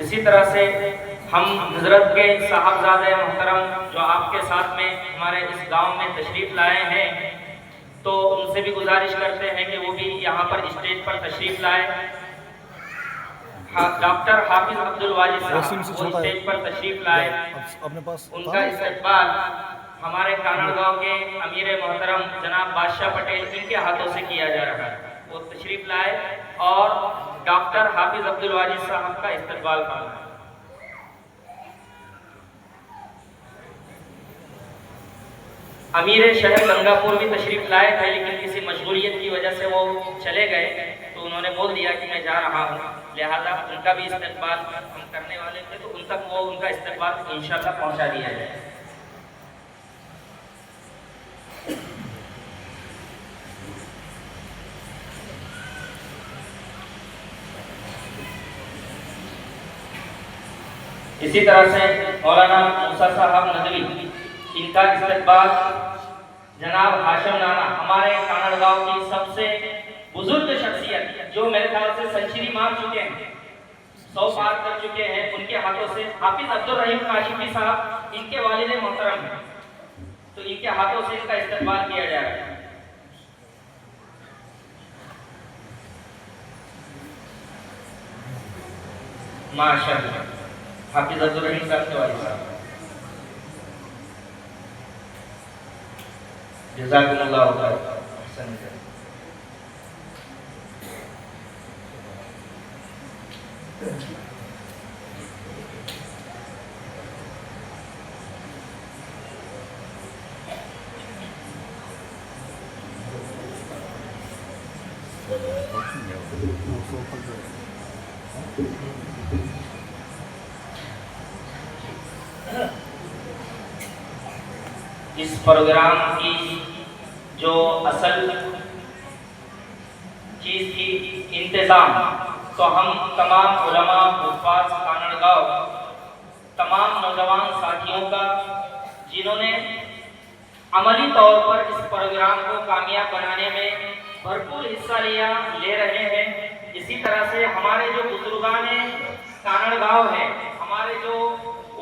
इसी तरह से हम हजरत के साहबजादे मोहतरम जो आपके साथ में हमारे इस गांव में तशरीफ लाए हैं, तो उनसे भी गुजारिश करते हैं कि वो भी यहाँ पर स्टेज पर तशरीफ लाए। डॉक्टर हाफिज अब्दुल वाजिद साहब वो स्टेज पर तशरीफ लाए। उनका इस्तकबाल हमारे कानड़गांव के अमीर मोहतरम जनाब बादशाह पटेल इनके हाथों से किया जा रहा है। वो तशरीफ लाए और डॉक्टर हाफिज अब्दुल वाजिद साहब का इस्तकबाल करना। अमीर शहर गंगापुर भी तशरीफ लाए थे, लेकिन किसी मशगूलियत की वजह से वो चले गए, तो उन्होंने बोल दिया कि मैं जा रहा हूँ, लिहाजा उनका भी इस्तकबाल हम करने वाले थे, तो उन तक वो उनका इस्तकबाल इंशाअल्लाह पहुँचा दिया जाए। इसी तरह से मौलाना मूसा साहब नदवी, इनका इस्तकबाल जनाब हाशिम नाना, हमारे कानड़गांव की सबसे बुजुर्ग शख्सियत जो मेरे ख्याल से सेंचुरी मार चुके हैं, 100 पार कर चुके हैं, उनके हाथों से हाफिज अब्दुल रहीम काशिफी साहब इनके वालिद मोहतरम हैं, तो इनके हाथों से इनका इस्तकबाल किया जा रहा है। माशाअल्लाह हाफिज अब्दुल रहीम साहब के वालिद साहब, जज़ाकुमुल्लाह खैर। इस प्रोग्राम की जो असल चीज थी इंतजाम, तो हम तमाम उलमा, हुफ़ाज़ कानड़गांव, तमाम नौजवान साथियों का जिन्होंने अमली तौर पर इस प्रोग्राम को कामयाब बनाने में भरपूर हिस्सा ले रहे हैं। इसी तरह से हमारे जो बुजुर्गान कानड़गांव है, हमारे जो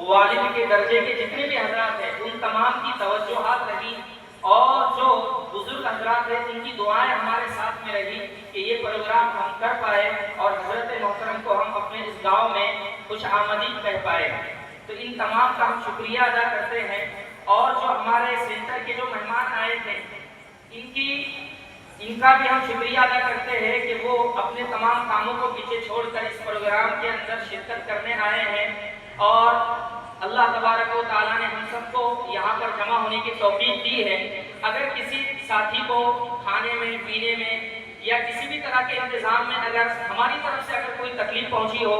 वालिद के दर्जे के जितने भी हजरात हैं, उन तमाम की तवज्जोहात रही और जो बुजुर्ग हजरात हैं उनकी दुआएं हमारे साथ में रही कि ये प्रोग्राम हम कर पाए और हजरत मोहतरम को हम अपने इस गांव में खुश आमदीद कह पाए। तो इन तमाम का हम शुक्रिया अदा करते हैं। और जो हमारे सेंटर के जो मेहमान आए थे इनका भी हम शुक्रिया अदा करते हैं कि वो अपने तमाम कामों को पीछे छोड़कर इस प्रोग्राम के अंदर शिरकत करने आए हैं। और अल्लाह तबारक व तआला ने हम सबको यहाँ पर जमा होने की तौफीक दी है। अगर किसी साथी को खाने में, पीने में या किसी भी तरह के इंतजाम में अगर हमारी तरफ से अगर कोई तकलीफ पहुँची हो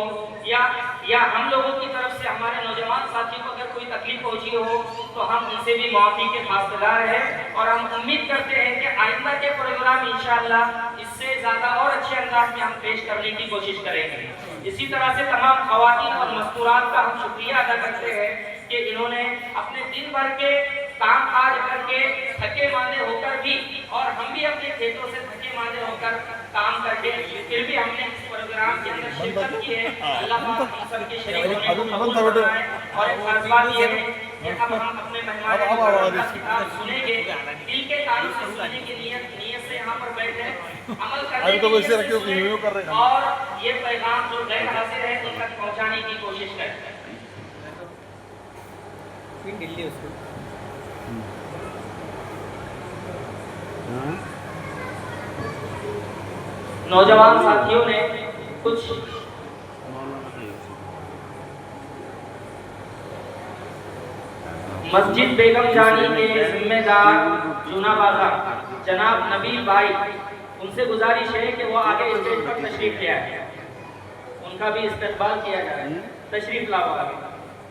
या हम लोगों की तरफ से हमारे नौजवान साथियों को अगर कोई तकलीफ पहुँची हो, तो हम उनसे भी माफ़ी के खासदार हैं। और हम उम्मीद करते हैं कि आइंदा के प्रोग्राम इंशाअल्लाह इससे ज़्यादा और अच्छे अंदाज में हम पेश करने की कोशिश करेंगे। इसी तरह से तमाम खवातीन और मस्तूरात का हम शुक्रिया अदा करते हैं कि इन्होंने अपने दिन भर के काम काज करके थके मांदे होकर भी, और हम भी अपने खेतों से थके मांदे होकर काम करके फिर भी हमने इस प्रोग्राम के अंदर शिरकत की है। अल्लाह पाक हम सब के शरीक होने को कबूल फरमाए। और एक खास बात ये है कि अब हम अपने मेहमान का किताब सुनेंगे, दिल के कानों से सुनने की नीयत से यहाँ पर बैठे अमल करने की नीयत से और ये पैगाम जो गैर हाजिर है उन तक पहुँचाने की कोशिश करें। नौजवान साथियों ने कुछ मस्जिद बेगम जानी के जिम्मेदार जूना बाजार जनाब नबील भाई, उनसे गुजारिश है कि वो आगे स्टेज पर तशरीफ ले आए, उनका भी इस्तकबाल किया जाए। तशरीफ लाओ आगे,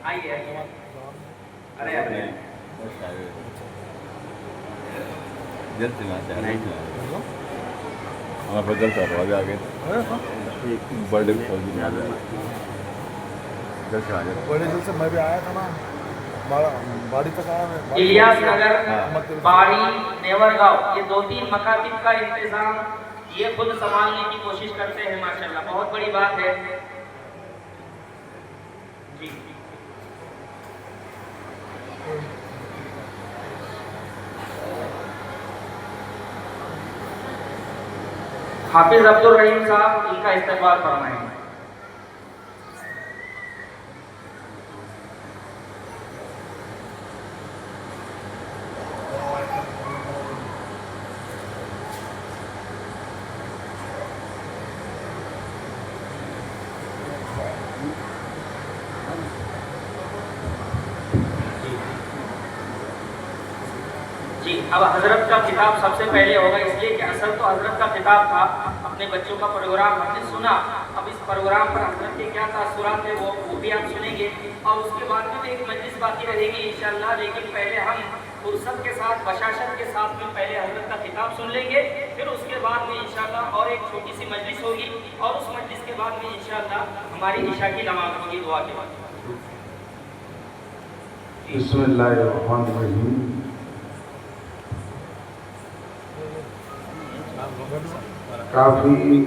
आइए। अरे जल्द से आगे एक बड़े फौजी में आ जाए घर से आ जाए। बड़े दिल से मैं भी आया था ना, बाड़ी तक आया मैं। इलियास नगर, बाड़ी, नेवरगांव, ये 2-3 मकातिब का इंतजाम ये खुद संभालने की कोशिश करते हैं माशाल्लाह, बहुत बड़ी बात है जी। हाफिज अब्दुल रहीम साहब, इनका इस्तेमाल फरमाएं। जी, अब हजरत का खिताब सबसे पहले होगा, इसलिए कि असल तो हजरत का खिताब था। अपने बच्चों का प्रोग्राम हमने सुना, अब इस प्रोग्राम पर हजरत के क्या तासुरात है वो भी आप सुनेंगे, और उसके बाद में एक मजलिस बाकी रहेगी इंशाअल्लाह। लेकिन पहले हम फुर्सत के साथ, बशाशत के साथ में पहले हजरत का खिताब सुन लेंगे, फिर उसके बाद में इंशाअल्लाह और एक छोटी सी मजलिस होगी, और उस मजलिस के बाद में इंशाअल्लाह हमारी इशा की नमाज होगी दुआ के बाद। बिस्मिल्लाहिर्रहमानिर्रहीम। काफ़ी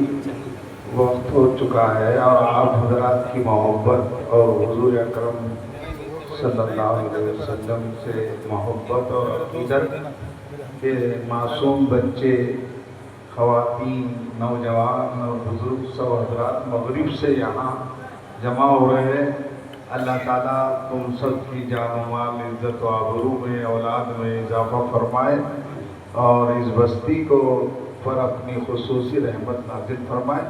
वक्त हो चुका है और आप हजरात की मोहब्बत और हुजूर अकरम सल्लल्लाहु अलैहि वसल्लम से मोहब्बत और अक़ीदत के मासूम बच्चे, ख़वातीन, नौजवान और बुज़ुर्ग सब हजरात मगरिब से यहाँ जमा हो रहे हैं। अल्लाह ताला तुम सब की जान माल, इज़्ज़त व आबरू में, औलाद में इजाफ़ा फरमाए और इस बस्ती को पर अपनी खुसूसी रहमत नाज़िल फरमाए।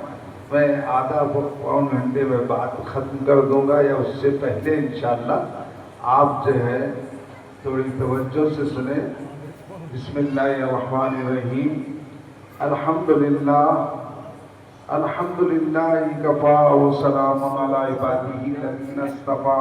मैं आधा पौन घंटे में बात ख़त्म कर दूंगा, या उससे पहले इंशाअल्लाह आप जो है थोड़ी तवज्जो से सुने। बिस्मिल्लाहिर्रहमानिर्रहीम। अल्हम्दुलिल्लाह अल्हम्दुलिल्लाहि कफ़ा व सलामुन अला इबादिही लज़ीना इस्तफ़ा।